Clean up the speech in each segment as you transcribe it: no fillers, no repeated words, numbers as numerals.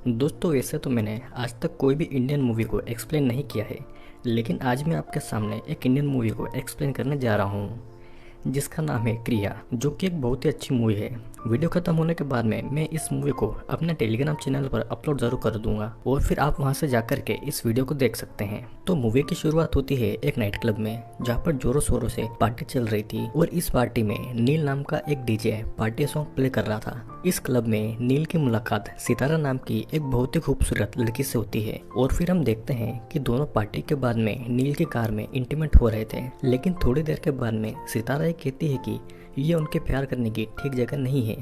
दोस्तों वैसे तो मैंने आज तक कोई भी इंडियन मूवी को एक्सप्लेन नहीं किया है, लेकिन आज मैं आपके सामने एक इंडियन मूवी को एक्सप्लेन करने जा रहा हूँ जिसका नाम है क्रिया, जो कि एक बहुत ही अच्छी मूवी है। वीडियो खत्म होने के बाद में मैं इस मूवी को अपने टेलीग्राम चैनल पर अपलोड जरूर कर दूंगा और फिर आप वहां से जाकर के इस वीडियो को देख सकते हैं। तो मूवी की शुरुआत होती है एक नाइट क्लब में, जहाँ पर जोरों शोरों से पार्टी चल रही थी और इस पार्टी में नील नाम का एक डीजे पार्टी सॉन्ग प्ले कर रहा था। इस क्लब में नील की मुलाकात सितारा नाम की एक बहुत ही खूबसूरत लड़की से होती है और फिर हम देखते हैं कि दोनों पार्टी के बाद में नील की कार में इंटीमेट हो रहे थे। लेकिन थोड़ी देर के बाद में सितारा ये कहती है कि ये उनके प्यार करने की ठीक जगह नहीं है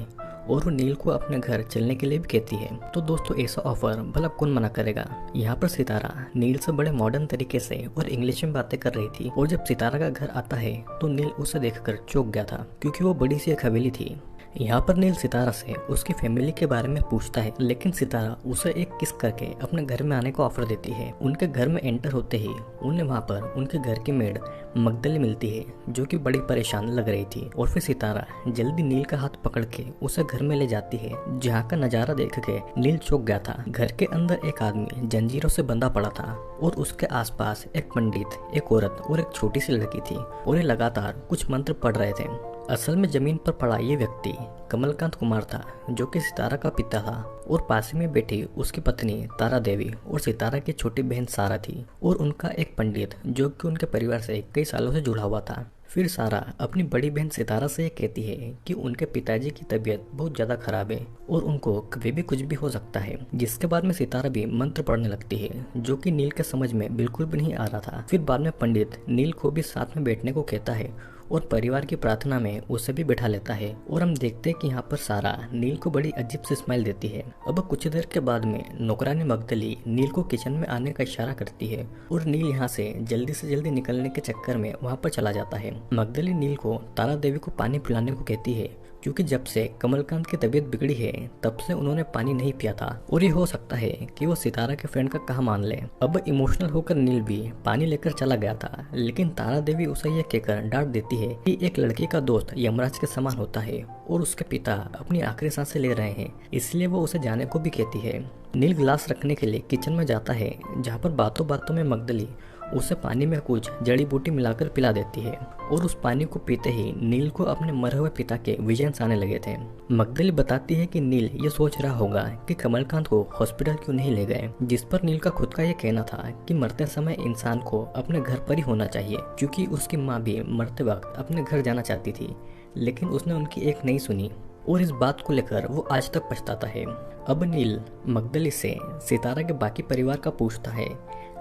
और वो नील को अपने घर चलने के लिए भी कहती है। तो दोस्तों ऐसा ऑफर भला कौन मना करेगा। यहाँ पर सितारा नील से बड़े मॉडर्न तरीके से और इंग्लिश में बातें कर रही थी और जब सितारा का घर आता है तो नील उसे देखकर चौंक गया था, क्योंकि वो बड़ी सी एक हवेली थी। यहाँ पर नील सितारा से उसकी फैमिली के बारे में पूछता है, लेकिन सितारा उसे एक किस करके अपने घर में आने को ऑफर देती है। उनके घर में एंटर होते ही उन्हें वहाँ पर उनके घर की मेड मगदली मिलती है, जो कि बड़ी परेशान लग रही थी। और फिर सितारा जल्दी नील का हाथ पकड़ के उसे घर में ले जाती है, जहाँ का नजारा देख के नील चौंक गया था। घर के अंदर एक आदमी जंजीरों से बंधा पड़ा था और उसके आसपास एक पंडित, एक औरत और एक छोटी सी लड़की थी और ये लगातार कुछ मंत्र पढ़ रहे थे। असल में जमीन पर पड़ा ये व्यक्ति कमलकांत कुमार था, जो कि सितारा का पिता था, और पास में बैठी उसकी पत्नी तारा देवी और सितारा की छोटी बहन सारा थी और उनका एक पंडित, जो कि उनके परिवार से कई सालों से जुड़ा हुआ था। फिर सारा अपनी बड़ी बहन सितारा से कहती है कि उनके पिताजी की तबीयत बहुत ज्यादा खराब है और उनको कभी भी कुछ भी हो सकता है, जिसके बाद में सितारा भी मंत्र पढ़ने लगती है, जो कि नील के समझ में बिल्कुल भी नहीं आ रहा था। फिर बाद में पंडित नील को भी साथ में बैठने को कहता है और परिवार की प्रार्थना में उसे भी बैठा लेता है और हम देखते हैं कि यहाँ पर सारा नील को बड़ी अजीब सी स्माइल देती है। अब कुछ देर के बाद में नौकरानी मगदली नील को किचन में आने का इशारा करती है और नील यहाँ से जल्दी निकलने के चक्कर में वहाँ पर चला जाता है। मगदली नील को तारा देवी को पानी पिलाने को कहती है, क्योंकि जब से कमलकांत की तबीयत बिगड़ी है तब से उन्होंने पानी नहीं पिया था और ये हो सकता है कि वो सितारा के फ्रेंड का कहा मान ले। अब इमोशनल होकर नील भी पानी लेकर चला गया था, लेकिन तारा देवी उसे यह कहकर डांट देती है कि एक लड़की का दोस्त यमराज के समान होता है और उसके पिता अपनी आखिरी सांसें ले रहे हैं, इसलिए वो उसे जाने को भी कहती है। नील गिलास रखने के लिए किचन में जाता है, जहाँ पर बातों बातों में मगदली उसे पानी में कुछ जड़ी बूटी मिलाकर पिला देती है और उस पानी को पीते ही नील को अपने मरे हुए पिता के विजन्स आने लगे थे। मगदली बताती है कि नील ये सोच रहा होगा कि कमलकांत को हॉस्पिटल क्यों नहीं ले गए, जिस पर नील का खुद का ये कहना था कि मरते समय इंसान को अपने घर पर ही होना चाहिए, क्योंकि उसकी माँ भी मरते वक्त अपने घर जाना चाहती थी, लेकिन उसने उनकी एक नहीं सुनी और इस बात को लेकर वो आज तक पछताता है। अब नील मगदली से सितारा के बाकी परिवार का पूछता है,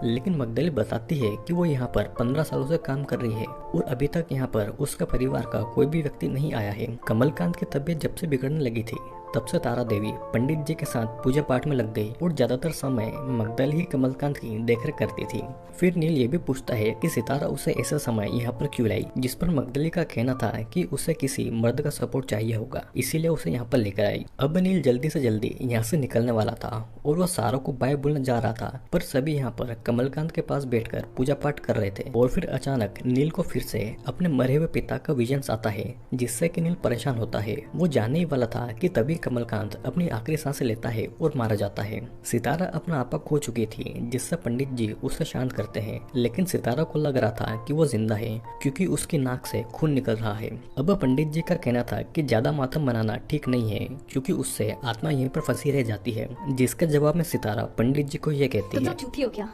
लेकिन मगदली बताती है कि वो यहाँ पर 15 सालों से काम कर रही है और अभी तक यहाँ पर उसका परिवार का कोई भी व्यक्ति नहीं आया है। कमलकांत की तबीयत जब से बिगड़ने लगी थी तब से तारा देवी पंडित जी के साथ पूजा पाठ में लग गई और ज्यादातर समय मगदली ही कमलकांत की देखरेख करती थी। फिर नील ये भी पूछता है कि सितारा उसे ऐसा समय यहाँ पर क्यों लाई, जिस पर मगदली का कहना था कि उसे किसी मर्द का सपोर्ट चाहिए होगा, इसीलिए उसे यहाँ पर लेकर आई। अब नील जल्दी से जल्दी यहाँ से निकलने वाला था और वो सारा को बाय बोलने जा रहा था, पर सभी यहाँ पर कमलकांत के पास बैठकर पूजा पाठ कर रहे थे। और फिर अचानक नील को फिर से अपने मरे हुए पिता का विजन्स आता है, जिससे कि नील परेशान होता है। वो जानने ही वाला था कि तभी कमलकांत अपनी आखिरी सांसें लेता है और मारा जाता है। सितारा अपना आपा खो चुकी थी, जिससे पंडित जी उसे शांत करते हैं, लेकिन सितारा को लग रहा था कि वो जिंदा है, क्योंकि उसकी नाक से खून निकल रहा है। अब पंडित जी का कहना था कि ज्यादा मातम मनाना ठीक नहीं है, क्योंकि उससे आत्मा यहीं पर फंसी रह जाती है, जिसके जवाब में सितारा पंडित जी को यह कहती है, झूठी हो क्या?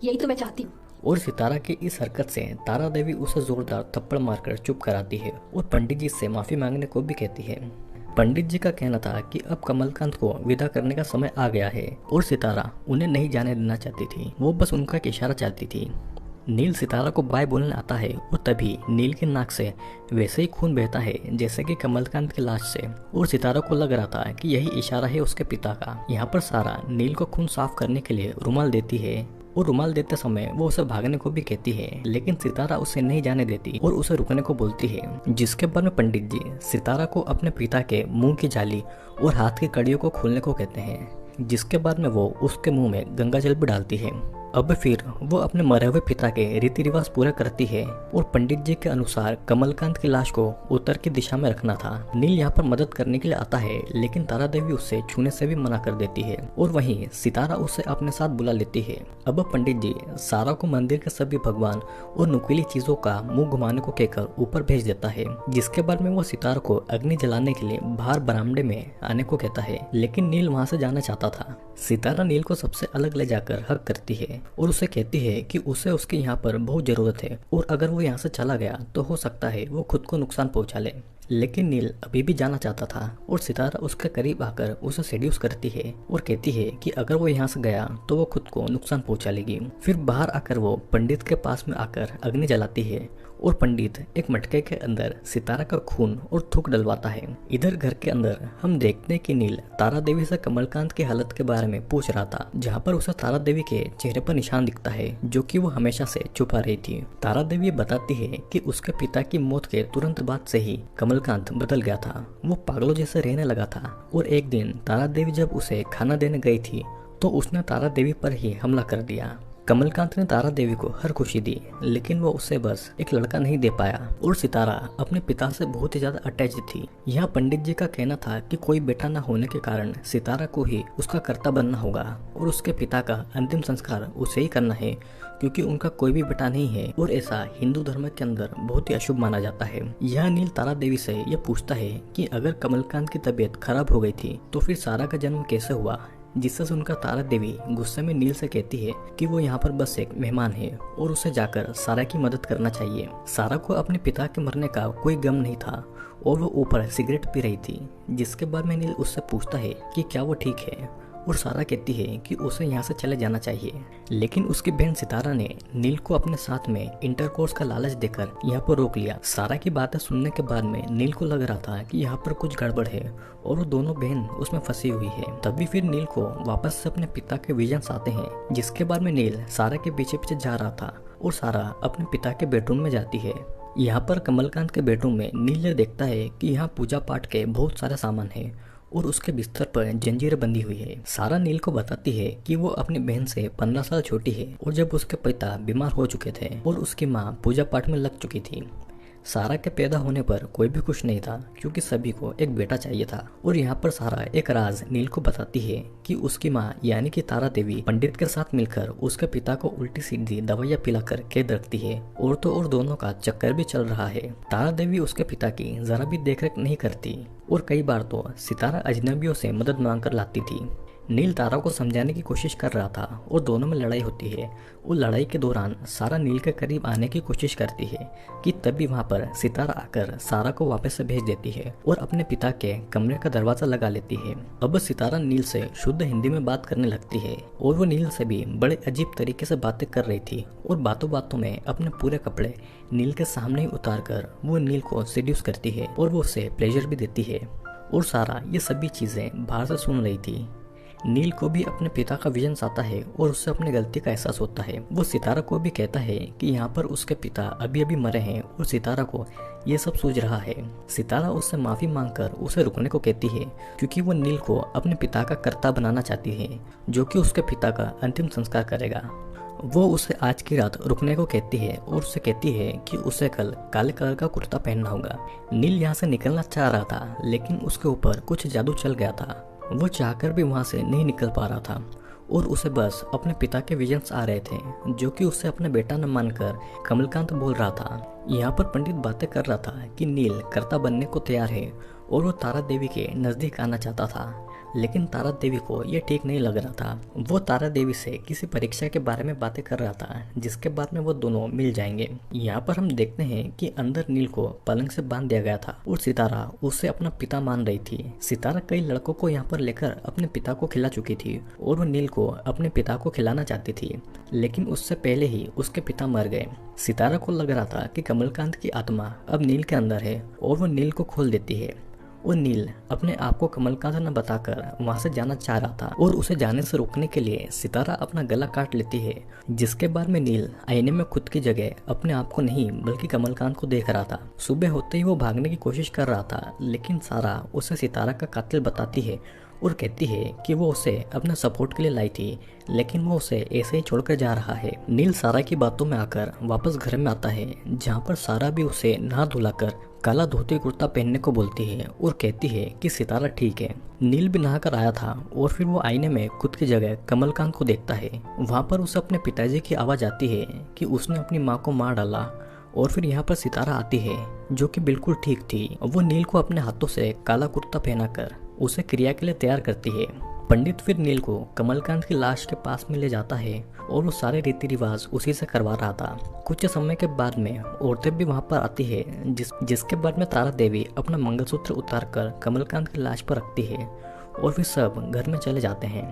यही तो मैं चाहती हूँ। और सितारा की इस हरकत से तारा देवी उसे जोरदार थप्पड़ मारकर चुप कराती है और पंडित जी से माफी मांगने को भी कहती है। पंडित जी का कहना था कि अब कमलकांत को विदा करने का समय आ गया है और सितारा उन्हें नहीं जाने देना चाहती थी, वो बस उनका एक इशारा चाहती थी। नील सितारा को बाय बोलने आता है और तभी नील की नाक से वैसे ही खून बहता है जैसे कि कमलकांत की लाश से, और सितारा को लग रहा था कि यही इशारा है उसके पिता का। यहाँ पर सारा नील को खून साफ करने के लिए रुमाल देती है और रुमाल देते समय वो उसे भागने को भी कहती है, लेकिन सितारा उसे नहीं जाने देती और उसे रुकने को बोलती है। जिसके बाद में पंडित जी सितारा को अपने पिता के मुंह की जाली और हाथ की कड़ियों को खोलने को कहते हैं, जिसके बाद में वो उसके मुंह में गंगा जल भी डालती है। अब फिर वो अपने मरे हुए पिता के रीति रिवाज पूरा करती है और पंडित जी के अनुसार कमलकांत की लाश को उत्तर की दिशा में रखना था। नील यहाँ पर मदद करने के लिए आता है, लेकिन तारा देवी उससे छूने से भी मना कर देती है और वहीं सितारा उसे अपने साथ बुला लेती है। अब पंडित जी सारा को मंदिर के सभी भगवान और नुकीली चीजों का मुंह घुमाने को कहकर ऊपर भेज देता है, जिसके बाद में वो सितारा को अग्नि जलाने के लिए बाहर बरामदे में आने को कहता है, लेकिन नील वहाँ से जाना चाहता था। सितारा नील को सबसे अलग ले जाकर हक करती है और उसे कहती है कि उसे उसकी यहाँ पर बहुत जरूरत है और अगर वो यहाँ से चला गया तो हो सकता है वो खुद को नुकसान पहुंचा ले। लेकिन नील अभी भी जाना चाहता था और सितारा उसके करीब आकर उसे सेड्यूस करती है और कहती है कि अगर वो यहाँ से गया तो वो खुद को नुकसान पहुंचा लेगी। फिर बाहर आकर वो पंडित के पास में आकर अग्नि जलाती है और पंडित एक मटके के अंदर सितारा का खून और थूक डलवाता है। इधर घर के अंदर हम देखते हैं कि नील तारा देवी से कमलकांत की हालत के बारे में पूछ रहा था, जहाँ पर उसे तारा देवी के चेहरे पर निशान दिखता है जो कि वो हमेशा से छुपा रही थी। तारा देवी बताती है कि उसके पिता की मौत के तुरंत बाद से ही कमलकांत बदल गया था, वो पागलों जैसे रहने लगा था और एक दिन तारा देवी जब उसे खाना देने गई थी तो उसने तारा देवी पर ही हमला कर दिया। कमलकांत ने तारा देवी को हर खुशी दी, लेकिन वो उसे बस एक लड़का नहीं दे पाया और सितारा अपने पिता से बहुत ही ज्यादा अटैच थी। यहाँ पंडित जी का कहना था कि कोई बेटा न होने के कारण सितारा को ही उसका कर्ता बनना होगा और उसके पिता का अंतिम संस्कार उसे ही करना है, क्योंकि उनका कोई भी बेटा नहीं है और ऐसा हिंदू धर्म के अंदर बहुत ही अशुभ माना जाता है। यह नील तारा देवी से यह पूछता है कि अगर कमलकांत की तबीयत खराब हो गई थी तो फिर सारा का जन्म कैसे हुआ, जिससे सुनकर तारा देवी गुस्से में नील से कहती है कि वो यहाँ पर बस एक मेहमान है और उसे जाकर सारा की मदद करना चाहिए। सारा को अपने पिता के मरने का कोई गम नहीं था और वो ऊपर सिगरेट पी रही थी, जिसके बाद में नील उससे पूछता है कि क्या वो ठीक है और सारा कहती है कि उसे यहाँ से चले जाना चाहिए। लेकिन उसकी बहन सितारा ने नील को अपने साथ में इंटरकोर्स का लालच देकर यहाँ पर रोक लिया। सारा की बातें सुनने के बाद में नील को लग रहा था कि यहाँ पर कुछ गड़बड़ है और वो दोनों बहन उसमें फंसी हुई है। तभी फिर नील को वापस से अपने पिता के विजन्स आते हैं, जिसके बाद में नील सारा के पीछे पीछे जा रहा था और सारा अपने पिता के बेडरूम में जाती है। यहाँ पर कमलकांत के बेडरूम में नील देखता है कि यहाँ पूजा पाठ के बहुत सारे सामान है और उसके बिस्तर पर जंजीरें बंधी हुई है। सारा नील को बताती है कि वो अपनी बहन से 15 साल छोटी है और जब उसके पिता बीमार हो चुके थे और उसकी माँ पूजा पाठ में लग चुकी थी। सारा के पैदा होने पर कोई भी खुश नहीं था, क्योंकि सभी को एक बेटा चाहिए था। और यहाँ पर सारा एक राज नील को बताती है कि उसकी माँ यानी कि तारा देवी पंडित के साथ मिलकर उसके पिता को उल्टी सीधी दवाइयाँ पिलाकर कैद रखती है और तो और दोनों का चक्कर भी चल रहा है। तारा देवी उसके पिता की जरा भी देखरेख नहीं करती और कई बार तो सितारा अजनबियों से मदद मांग कर लाती थी। नील तारा को समझाने की कोशिश कर रहा था और दोनों में लड़ाई होती है और लड़ाई के दौरान सारा नील के करीब आने की कोशिश करती है कि तभी वहां पर सितारा आकर सारा को वापस से भेज देती है और अपने पिता के कमरे का दरवाजा लगा लेती है। अब सितारा नील से शुद्ध हिंदी में बात करने लगती है और वो नील से भी बड़े अजीब तरीके से बातें कर रही थी और बातों बातों में अपने पूरे कपड़े नील के सामने ही उतार कर वो नील को सेड्यूस करती है और वो उसे प्लेजर भी देती है। और सारा ये सभी चीजें बाहर से सुन रही थी। नील को भी अपने पिता का विजन आता है और उससे अपनी गलती का एहसास होता है। वो सितारा को भी कहता है कि यहाँ पर उसके पिता अभी अभी मरे हैं और सितारा को ये सब सूझ रहा है। सितारा उससे माफी मांगकर उसे रुकने को कहती है, क्योंकि वो नील को अपने पिता का कर्ता बनाना चाहती है, जो कि उसके पिता का अंतिम संस्कार करेगा। वो उसे आज की रात रुकने को कहती है और उससे कहती है कि उसे कल काले कलर का कुर्ता पहनना होगा। नील यहाँ से निकलना चाह रहा था, लेकिन उसके ऊपर कुछ जादू चल गया था। वो चाहकर भी वहां से नहीं निकल पा रहा था और उसे बस अपने पिता के विजन्स आ रहे थे, जो कि उसे अपना बेटा न मानकर कमलकांत बोल रहा था। यहाँ पर पंडित बातें कर रहा था कि नील कर्ता बनने को तैयार है और वो तारा देवी के नजदीक आना चाहता था, लेकिन तारा देवी को यह ठीक नहीं लग रहा था। वो तारा देवी से किसी परीक्षा के बारे में बातें कर रहा था, जिसके बाद में वो दोनों मिल जाएंगे। यहाँ पर हम देखते हैं कि अंदर नील को पलंग से बांध दिया गया था और सितारा उसे अपना पिता मान रही थी। सितारा कई लड़कों को यहाँ पर लेकर अपने पिता को खिला चुकी थी और वो नील को अपने पिता को खिलाना चाहती थी, लेकिन उससे पहले ही उसके पिता मर गए। सितारा को लग रहा था कि कमलकांत की आत्मा अब नील के अंदर है और वो नील को खोल देती है और नील अपने आप को कमलकांत न बताकर वहां से जाना चाह रहा था और उसे जाने से रोकने के लिए सितारा अपना गला काट लेती है, जिसके बाद में नील आईने में खुद की जगह अपने आप को नहीं बल्कि कमलकांत को देख रहा था। सुबह होते ही वो भागने की कोशिश कर रहा था, लेकिन सारा उसे सितारा का कातिल बताती है और कहती है कि वो उसे अपने सपोर्ट के लिए लाई थी, लेकिन वो उसे ऐसे ही छोड़कर जा रहा है। नील सारा की बातों में आकर वापस घर में आता है, जहाँ पर सारा भी उसे नहा धुलाकर काला धोती कुर्ता पहनने को बोलती है और कहती है कि सितारा ठीक है। नील भी नहाकर आया था और फिर वो आईने में खुद की जगह कमलकांत को देखता है। वहाँ पर उसे अपने पिताजी की आवाज़ आती है कि उसने अपनी माँ को मार डाला। और फिर यहाँ पर सितारा आती है जो कि बिल्कुल ठीक थी। वो नील को अपने हाथों से काला कुर्ता पहनाकर उसे क्रिया के लिए तैयार करती है। पंडित फिर नील को कमलकांत की लाश के पास में ले जाता है और वो सारे रीति रिवाज उसी से करवा रहा था। कुछ समय के बाद में औरतें भी वहाँ पर आती है, जिसके बाद में तारा देवी अपना मंगलसूत्र उतारकर कमलकांत की लाश पर रखती है और फिर सब घर में चले जाते हैं।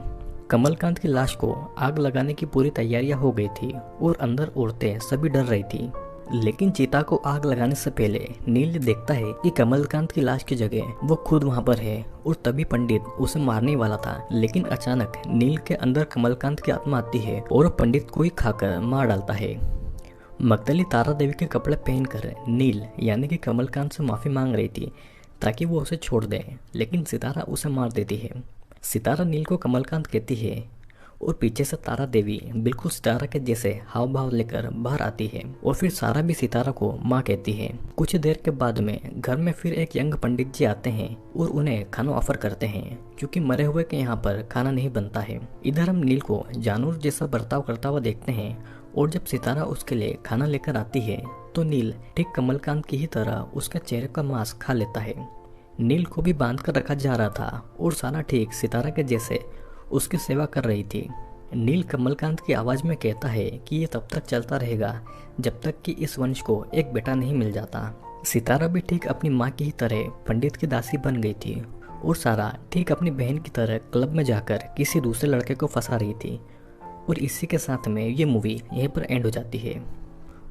कमलकांत की लाश को आग लगाने की पूरी तैयारियां हो गई थी और अंदर औरतें सभी डर रही थी। लेकिन चिता को आग लगाने से पहले नील देखता है कि कमलकांत की लाश की जगह वो खुद वहां पर है और तभी पंडित उसे मारने वाला था। लेकिन अचानक नील के अंदर कमलकांत की आत्मा आती है और पंडित को ही खाकर मार डालता है। मगदली तारा देवी के कपड़े पहनकर नील यानी कि कमलकांत से माफी मांग रही थी ताकि वो उसे छोड़ दे, लेकिन सितारा उसे मार देती है। सितारा नील को कमलकांत कहती है और पीछे से तारा देवी बिल्कुल सितारा के जैसे हाव भाव लेकर बाहर आती है और फिर सारा भी सितारा को माँ कहती है। कुछ देर के बाद में घर में फिर एक यंग पंडित जी आते हैं और उन्हें खाना ऑफर करते हैं, क्योंकि मरे हुए के यहाँ पर खाना नहीं बनता है। इधर हम नील को जानवर जैसा बर्ताव करता हुआ देखते हैं और जब सितारा उसके लिए खाना लेकर आती है तो नील ठीक कमलकांत की ही तरह उसके चेहरे का मांस खा लेता है। नील को भी बांध कर रखा जा रहा था और सारा ठीक सितारा के जैसे उसकी सेवा कर रही थी। नील कमलकांत की आवाज़ में कहता है कि ये तब तक चलता रहेगा जब तक कि इस वंश को एक बेटा नहीं मिल जाता। सितारा भी ठीक अपनी माँ की ही तरह पंडित की दासी बन गई थी और सारा ठीक अपनी बहन की तरह क्लब में जाकर किसी दूसरे लड़के को फंसा रही थी। और इसी के साथ में ये मूवी यहीं पर एंड हो जाती है।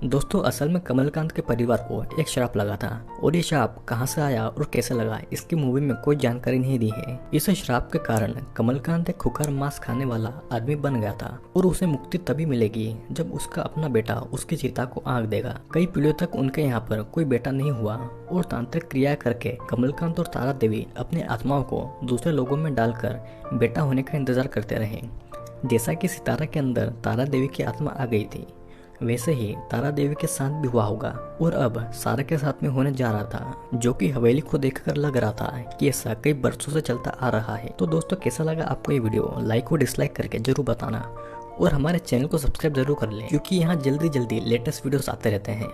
दोस्तों, असल में कमलकांत के परिवार को एक श्राप लगा था और ये श्राप कहाँ से आया और कैसे लगा इसकी मूवी में कोई जानकारी नहीं दी है। इस श्राप के कारण कमलकांत एक खुकार मांस खाने वाला आदमी बन गया था और उसे मुक्ति तभी मिलेगी जब उसका अपना बेटा उसकी चिता को आग देगा। कई पीढ़ियों तक उनके यहाँ पर कोई बेटा नहीं हुआ और तांत्रिक क्रिया करके कमलकांत और तारा देवी अपनी आत्माओं को दूसरे लोगों में डालकर बेटा होने का इंतजार करते रहे। जैसा कि सितारा के अंदर तारा देवी की आत्मा आ गई थी, वैसे ही तारा देवी के साथ भी हुआ होगा और अब सारा के साथ में होने जा रहा था, जो कि हवेली को देखकर लग रहा था कि ऐसा कई बरसों से चलता आ रहा है। तो दोस्तों, कैसा लगा आपको ये वीडियो? लाइक और डिसलाइक करके जरूर बताना और हमारे चैनल को सब्सक्राइब जरूर कर लें, क्योंकि यहाँ जल्दी जल्दी लेटेस्ट वीडियोस आते रहते हैं।